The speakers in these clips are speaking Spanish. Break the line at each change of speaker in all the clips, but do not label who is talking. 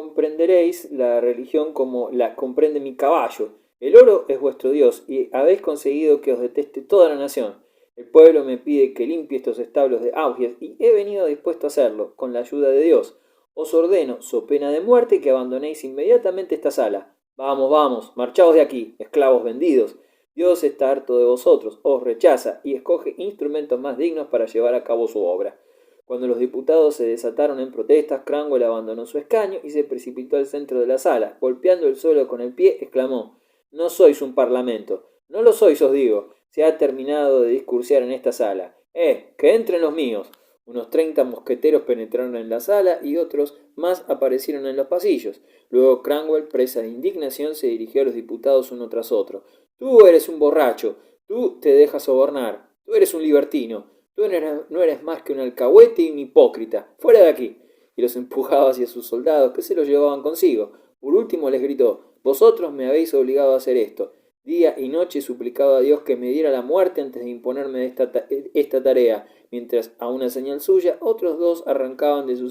comprenderéis la religión como la comprende mi caballo. El oro es vuestro Dios, y habéis conseguido que os deteste toda la nación. El pueblo me pide que limpie estos establos de Augias, y he venido dispuesto a hacerlo, con la ayuda de Dios. Os ordeno, so pena de muerte, que abandonéis inmediatamente esta sala. Vamos, vamos, marchaos de aquí, esclavos vendidos. Dios está harto de vosotros, os rechaza, y escoge instrumentos más dignos para llevar a cabo su obra. Cuando los diputados se desataron en protestas, Cranwell abandonó su escaño y se precipitó al centro de la sala. Golpeando el suelo con el pie, exclamó: «No sois un parlamento. No lo sois, os digo. Se ha terminado de discursiar en esta sala. Que entren los míos». Unos 30 mosqueteros penetraron en la sala y otros más aparecieron en los pasillos. Luego Cranwell, presa de indignación, se dirigió a los diputados uno tras otro. «Tú eres un borracho. Tú te dejas sobornar. Tú eres un libertino. Tú no eres más que un alcahuete y un hipócrita. ¡Fuera de aquí!». Y los empujaba hacia sus soldados, que se los llevaban consigo. Por último les gritó: «Vosotros me habéis obligado a hacer esto». Día y noche suplicaba a Dios que me diera la muerte antes de imponerme esta tarea, mientras, a una señal suya, otros dos arrancaban de su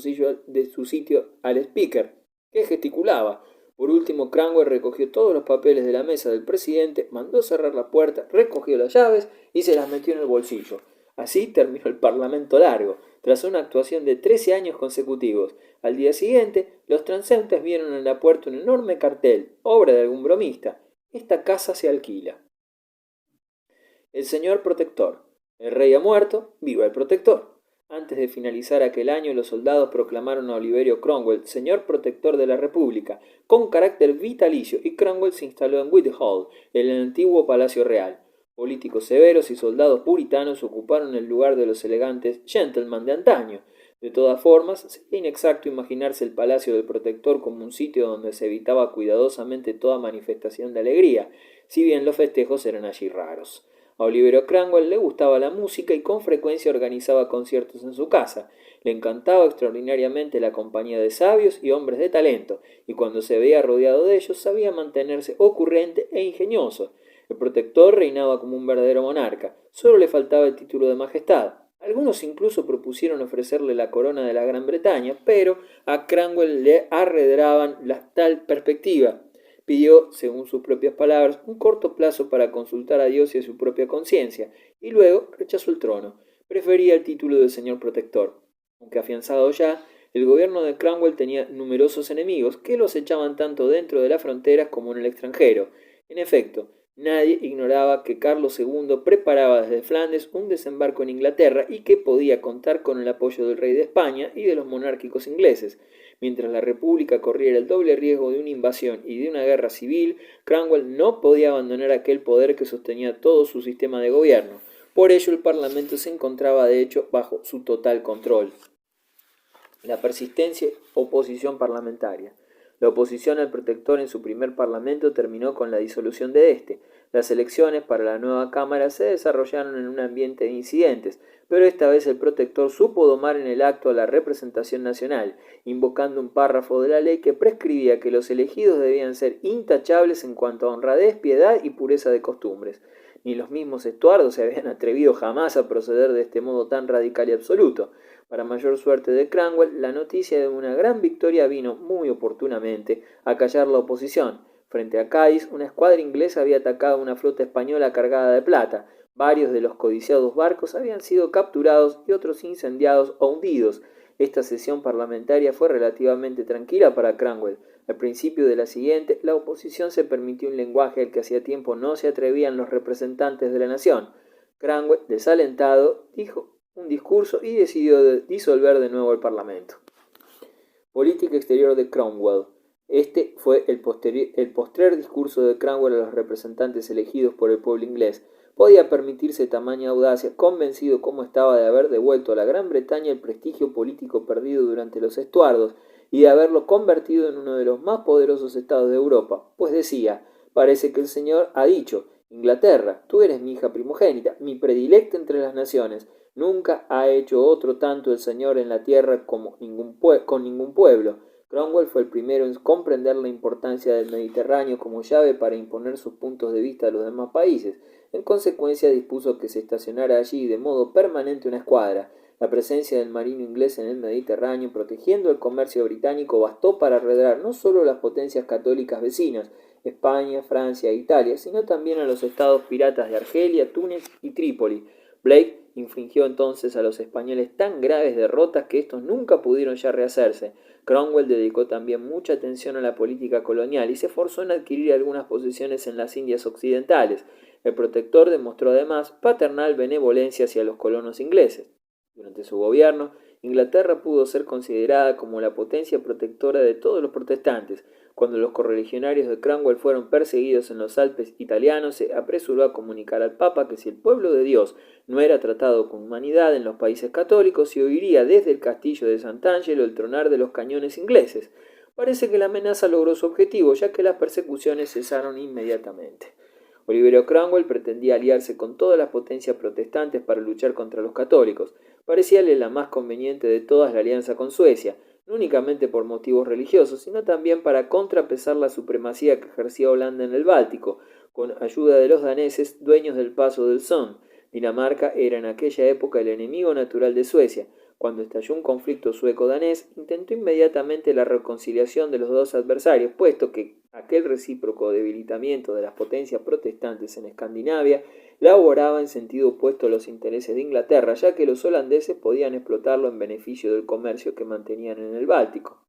sitio al speaker, que gesticulaba. Por último, Cranwell recogió todos los papeles de la mesa del presidente, mandó cerrar la puerta, recogió las llaves y se las metió en el bolsillo. Así terminó el Parlamento largo, tras una actuación de 13 años consecutivos. Al día siguiente, los transeúntes vieron en la puerta un enorme cartel, obra de algún bromista: «Esta casa se alquila». El señor protector. El rey ha muerto, viva el protector. Antes de finalizar aquel año, los soldados proclamaron a Oliverio Cromwell señor protector de la República, con carácter vitalicio, y Cromwell se instaló en Whitehall, en el antiguo Palacio Real. Políticos severos y soldados puritanos ocuparon el lugar de los elegantes gentlemen de antaño. De todas formas, sería inexacto imaginarse el palacio del protector como un sitio donde se evitaba cuidadosamente toda manifestación de alegría, si bien los festejos eran allí raros. A Oliverio Cromwell le gustaba la música y con frecuencia organizaba conciertos en su casa. Le encantaba extraordinariamente la compañía de sabios y hombres de talento, y cuando se veía rodeado de ellos sabía mantenerse ocurrente e ingenioso. El protector reinaba como un verdadero monarca, solo le faltaba el título de majestad. Algunos incluso propusieron ofrecerle la corona de la Gran Bretaña, pero a Cromwell le arredraban la tal perspectiva. Pidió, según sus propias palabras, un corto plazo para consultar a Dios y a su propia conciencia, y luego rechazó el trono. Prefería el título de señor protector. Aunque afianzado ya, el gobierno de Cromwell tenía numerosos enemigos que los echaban tanto dentro de las fronteras como en el extranjero. En efecto, nadie ignoraba que Carlos II preparaba desde Flandes un desembarco en Inglaterra y que podía contar con el apoyo del rey de España y de los monárquicos ingleses. Mientras la República corriera el doble riesgo de una invasión y de una guerra civil, Cromwell no podía abandonar aquel poder que sostenía todo su sistema de gobierno. Por ello, el Parlamento se encontraba, de hecho, bajo su total control. La persistente oposición parlamentaria. La oposición al protector en su primer parlamento terminó con la disolución de éste. Las elecciones para la nueva Cámara se desarrollaron en un ambiente de incidentes, pero esta vez el protector supo domar en el acto a la representación nacional, invocando un párrafo de la ley que prescribía que los elegidos debían ser intachables en cuanto a honradez, piedad y pureza de costumbres. Ni los mismos Estuardos se habían atrevido jamás a proceder de este modo tan radical y absoluto. Para mayor suerte de Cromwell, la noticia de una gran victoria vino muy oportunamente a callar la oposición. Frente a Cádiz, una escuadra inglesa había atacado una flota española cargada de plata. Varios de los codiciados barcos habían sido capturados y otros incendiados o hundidos. Esta sesión parlamentaria fue relativamente tranquila para Cromwell. Al principio de la siguiente, la oposición se permitió un lenguaje al que hacía tiempo no se atrevían los representantes de la nación. Cromwell, desalentado, dijo un discurso y decidió disolver de nuevo el Parlamento. Política exterior de Cromwell. Este fue el postrer discurso de Cromwell a los representantes elegidos por el pueblo inglés. Podía permitirse tamaña audacia, convencido como estaba de haber devuelto a la Gran Bretaña el prestigio político perdido durante los Estuardos y de haberlo convertido en uno de los más poderosos estados de Europa, pues decía: «Parece que el Señor ha dicho: Inglaterra, tú eres mi hija primogénita, mi predilecta entre las naciones. Nunca ha hecho otro tanto el Señor en la tierra con ningún pueblo». Cromwell fue el primero en comprender la importancia del Mediterráneo como llave para imponer sus puntos de vista a los demás países. En consecuencia, dispuso que se estacionara allí de modo permanente una escuadra. La presencia del marino inglés en el Mediterráneo, protegiendo el comercio británico, bastó para arredrar no solo las potencias católicas vecinas, España, Francia e Italia, sino también a los estados piratas de Argelia, Túnez y Trípoli. Blake infligió entonces a los españoles tan graves derrotas que estos nunca pudieron ya rehacerse. Cromwell dedicó también mucha atención a la política colonial y se esforzó en adquirir algunas posesiones en las Indias occidentales. El protector demostró además paternal benevolencia hacia los colonos ingleses. Durante su gobierno, Inglaterra pudo ser considerada como la potencia protectora de todos los protestantes. Cuando los correligionarios de Cromwell fueron perseguidos en los Alpes italianos, se apresuró a comunicar al Papa que si el pueblo de Dios no era tratado con humanidad en los países católicos, se oiría desde el castillo de Sant'Angelo el tronar de los cañones ingleses. Parece que la amenaza logró su objetivo, ya que las persecuciones cesaron inmediatamente. Oliverio Cromwell pretendía aliarse con todas las potencias protestantes para luchar contra los católicos. Parecíale la más conveniente de todas la alianza con Suecia, no únicamente por motivos religiosos, sino también para contrapesar la supremacía que ejercía Holanda en el Báltico, con ayuda de los daneses, dueños del paso del Son. Dinamarca era en aquella época el enemigo natural de Suecia. Cuando estalló un conflicto sueco-danés, intentó inmediatamente la reconciliación de los dos adversarios, puesto que aquel recíproco debilitamiento de las potencias protestantes en Escandinavia laboraba en sentido opuesto a los intereses de Inglaterra, ya que los holandeses podían explotarlo en beneficio del comercio que mantenían en el Báltico.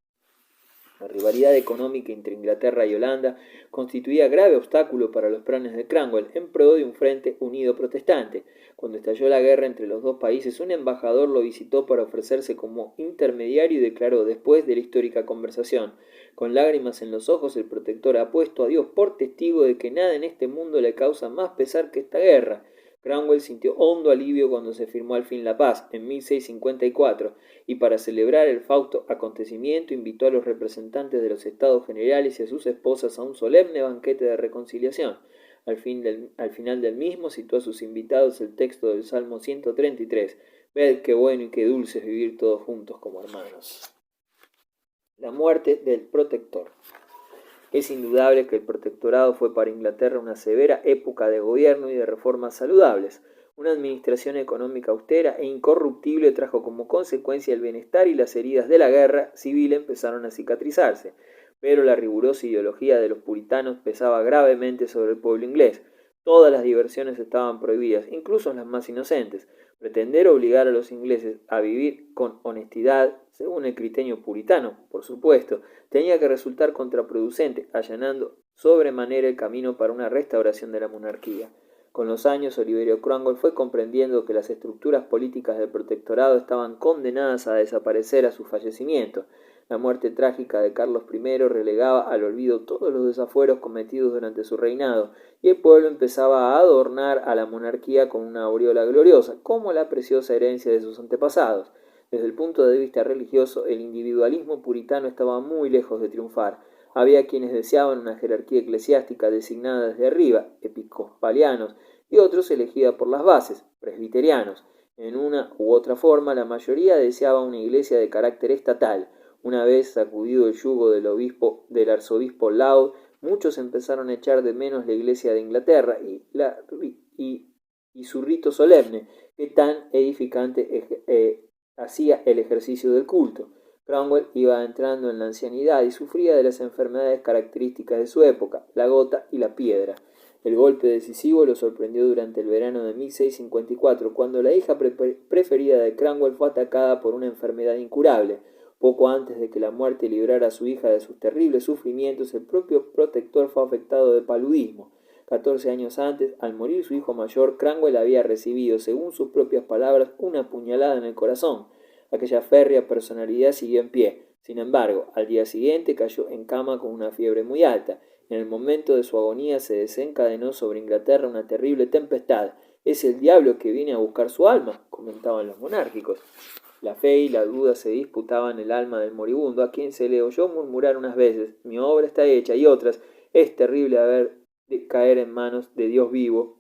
La rivalidad económica entre Inglaterra y Holanda constituía grave obstáculo para los planes de Cromwell en pro de un frente unido protestante. Cuando estalló la guerra entre los dos países, un embajador lo visitó para ofrecerse como intermediario y declaró después de la histórica conversación: con lágrimas en los ojos, el protector ha puesto a Dios por testigo de que nada en este mundo le causa más pesar que esta guerra. Cromwell sintió hondo alivio cuando se firmó al fin la paz, en 1654, y para celebrar el fausto acontecimiento invitó a los representantes de los Estados Generales y a sus esposas a un solemne banquete de reconciliación. Al final del mismo citó a sus invitados el texto del Salmo 133: «Ved qué bueno y qué dulce es vivir todos juntos como hermanos». La muerte del protector. Es indudable que el protectorado fue para Inglaterra una severa época de gobierno y de reformas saludables. Una administración económica austera e incorruptible trajo como consecuencia el bienestar, y las heridas de la guerra civil empezaron a cicatrizarse. Pero la rigurosa ideología de los puritanos pesaba gravemente sobre el pueblo inglés. Todas las diversiones estaban prohibidas, incluso las más inocentes. Pretender obligar a los ingleses a vivir con honestidad, según el criterio puritano, por supuesto, tenía que resultar contraproducente, allanando sobremanera el camino para una restauración de la monarquía. Con los años, Oliverio Cromwell fue comprendiendo que las estructuras políticas del protectorado estaban condenadas a desaparecer a su fallecimiento. La muerte trágica de Carlos I relegaba al olvido todos los desafueros cometidos durante su reinado, y el pueblo empezaba a adornar a la monarquía con una aureola gloriosa, como la preciosa herencia de sus antepasados. Desde el punto de vista religioso, el individualismo puritano estaba muy lejos de triunfar. Había quienes deseaban una jerarquía eclesiástica designada desde arriba, episcopalianos, y otros elegida por las bases, presbiterianos. En una u otra forma, la mayoría deseaba una iglesia de carácter estatal. Una vez sacudido el yugo del arzobispo Laud, muchos empezaron a echar de menos la iglesia de Inglaterra y su rito solemne, que tan edificante hacía el ejercicio del culto. Cromwell iba entrando en la ancianidad y sufría de las enfermedades características de su época, la gota y la piedra. El golpe decisivo lo sorprendió durante el verano de 1654, cuando la hija preferida de Cromwell fue atacada por una enfermedad incurable. Poco antes de que la muerte librara a su hija de sus terribles sufrimientos, el propio protector fue afectado de paludismo. 14 años antes, al morir su hijo mayor, Cromwell había recibido, según sus propias palabras, una puñalada en el corazón. Aquella férrea personalidad siguió en pie. Sin embargo, al día siguiente cayó en cama con una fiebre muy alta. En el momento de su agonía se desencadenó sobre Inglaterra una terrible tempestad. «Es el diablo que viene a buscar su alma», comentaban los monárquicos. La fe y la duda se disputaban el alma del moribundo, a quien se le oyó murmurar unas veces: «Mi obra está hecha», y otras: «Es terrible haber de caer en manos de Dios vivo».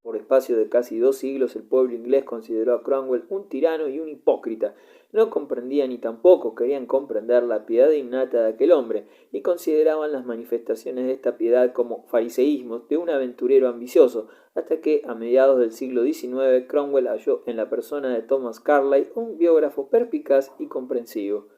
Por espacio de casi 2 siglos, el pueblo inglés consideró a Cromwell un tirano y un hipócrita. no comprendían ni tampoco querían comprender la piedad innata de aquel hombre, y consideraban las manifestaciones de esta piedad como fariseísmos de un aventurero ambicioso, hasta que, a mediados del siglo XIX, Cromwell halló en la persona de Thomas Carlyle un biógrafo perspicaz y comprensivo.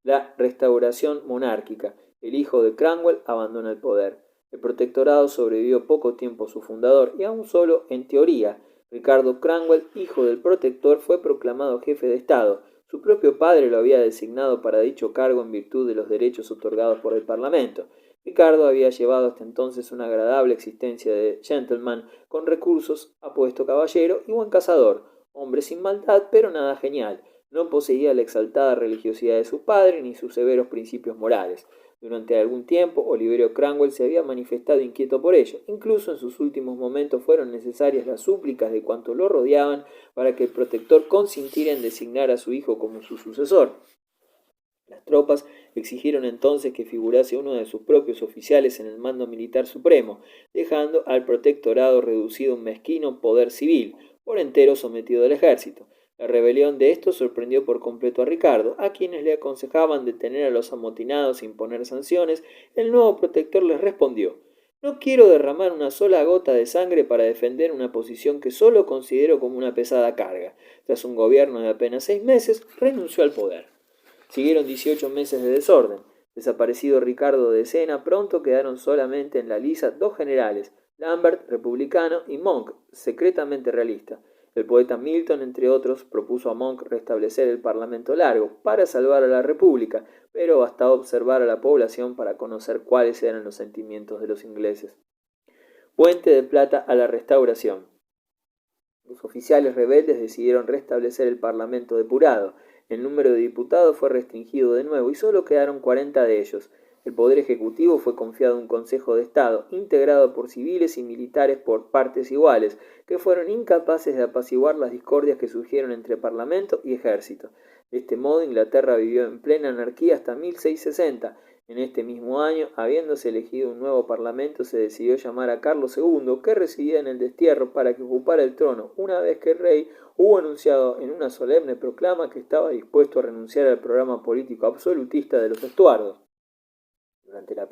La restauración monárquica. El hijo de Cromwell abandona el poder. El protectorado sobrevivió poco tiempo a su fundador y aún solo en teoría. Ricardo Cromwell, hijo del protector, fue proclamado jefe de Estado. Su propio padre lo había designado para dicho cargo en virtud de los derechos otorgados por el Parlamento. Ricardo había llevado hasta entonces una agradable existencia de gentleman, con recursos, apuesto caballero y buen cazador, hombre sin maldad, pero nada genial. No poseía la exaltada religiosidad de su padre ni sus severos principios morales. Durante algún tiempo, Oliverio Cromwell se había manifestado inquieto por ello. Incluso en sus últimos momentos fueron necesarias las súplicas de cuantos lo rodeaban para que el protector consintiera en designar a su hijo como su sucesor. Las tropas exigieron entonces que figurase uno de sus propios oficiales en el mando militar supremo, dejando al protectorado reducido a un mezquino poder civil, por entero sometido al ejército. La rebelión de estos sorprendió por completo a Ricardo, a quienes le aconsejaban detener a los amotinados e imponer sanciones. El nuevo protector les respondió: «No quiero derramar una sola gota de sangre para defender una posición que solo considero como una pesada carga». Tras un gobierno de apenas 6 meses, renunció al poder. Siguieron 18 meses de desorden. Desaparecido Ricardo de escena, pronto quedaron solamente en la liza 2 generales, Lambert, republicano, y Monk, secretamente realista. El poeta Milton, entre otros, propuso a Monk restablecer el Parlamento Largo para salvar a la República, pero bastaba observar a la población para conocer cuáles eran los sentimientos de los ingleses. Puente de Plata a la Restauración. Los oficiales rebeldes decidieron restablecer el Parlamento depurado. El número de diputados fue restringido de nuevo y solo quedaron 40 de ellos. El poder ejecutivo fue confiado a un Consejo de Estado, integrado por civiles y militares por partes iguales, que fueron incapaces de apaciguar las discordias que surgieron entre Parlamento y Ejército. De este modo, Inglaterra vivió en plena anarquía hasta 1660. En este mismo año, habiéndose elegido un nuevo parlamento, se decidió llamar a Carlos II, que residía en el destierro, para que ocupara el trono, una vez que el rey hubo anunciado en una solemne proclama que estaba dispuesto a renunciar al programa político absolutista de los Estuardos. Durante la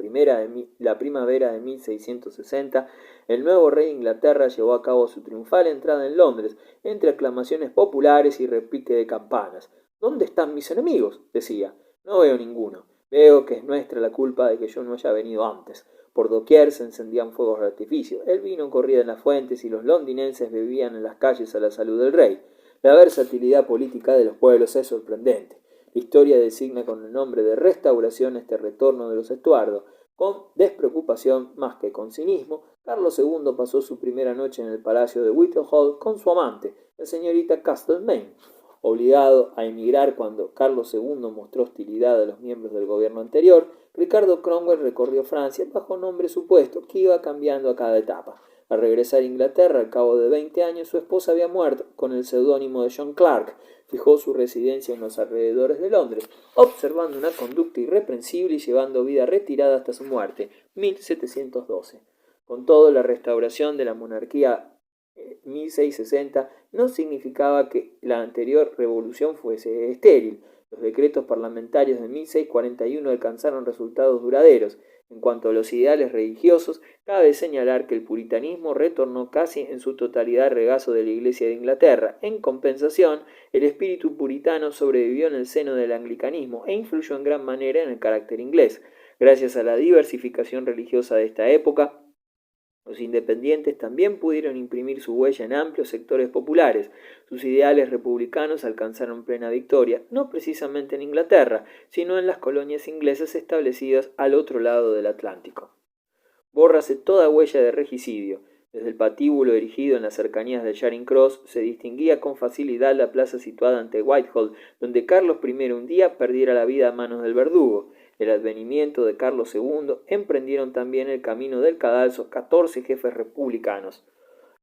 primavera de 1660, el nuevo rey de Inglaterra llevó a cabo su triunfal entrada en Londres, entre aclamaciones populares y repique de campanas. «¿Dónde están mis enemigos?», decía. «No veo ninguno. Veo que es nuestra la culpa de que yo no haya venido antes». Por doquier se encendían fuegos de artificio, el vino corría en las fuentes y los londinenses bebían en las calles a la salud del rey. La versatilidad política de los pueblos es sorprendente. La historia designa con el nombre de restauración este retorno de los Estuardos. Con despreocupación más que con cinismo, Carlos II pasó su primera noche en el palacio de Whitehall con su amante, la señorita Castlemaine. Obligado a emigrar cuando Carlos II mostró hostilidad a los miembros del gobierno anterior, Ricardo Cromwell recorrió Francia bajo nombre supuesto que iba cambiando a cada etapa. Al regresar a Inglaterra, al cabo de 20 años, su esposa había muerto. Con el seudónimo de John Clark, fijó su residencia en los alrededores de Londres, observando una conducta irreprensible y llevando vida retirada hasta su muerte, 1712. Con todo, la restauración de la monarquía 1660 no significaba que la anterior revolución fuese estéril. Los decretos parlamentarios de 1641 alcanzaron resultados duraderos. En cuanto a los ideales religiosos, cabe señalar que el puritanismo retornó casi en su totalidad al regazo de la Iglesia de Inglaterra. En compensación, el espíritu puritano sobrevivió en el seno del anglicanismo e influyó en gran manera en el carácter inglés. Gracias a la diversificación religiosa de esta época, los independientes también pudieron imprimir su huella en amplios sectores populares. Sus ideales republicanos alcanzaron plena victoria, no precisamente en Inglaterra, sino en las colonias inglesas establecidas al otro lado del Atlántico. Bórrase toda huella de regicidio. Desde el patíbulo erigido en las cercanías de Charing Cross se distinguía con facilidad la plaza situada ante Whitehall, donde Carlos I un día perdiera la vida a manos del verdugo. El advenimiento de Carlos II emprendieron también el camino del cadalso 14 jefes republicanos.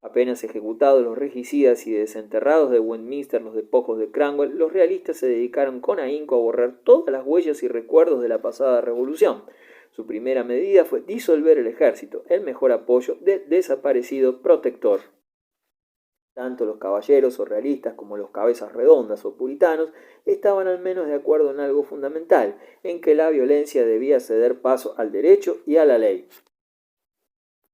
Apenas ejecutados los regicidas y desenterrados de Westminster los despojos de Cromwell, los realistas se dedicaron con ahínco a borrar todas las huellas y recuerdos de la pasada revolución. Su primera medida fue disolver el ejército, el mejor apoyo del desaparecido protector. Tanto los caballeros o realistas como los cabezas redondas o puritanos estaban al menos de acuerdo en algo fundamental, en que la violencia debía ceder paso al derecho y a la ley.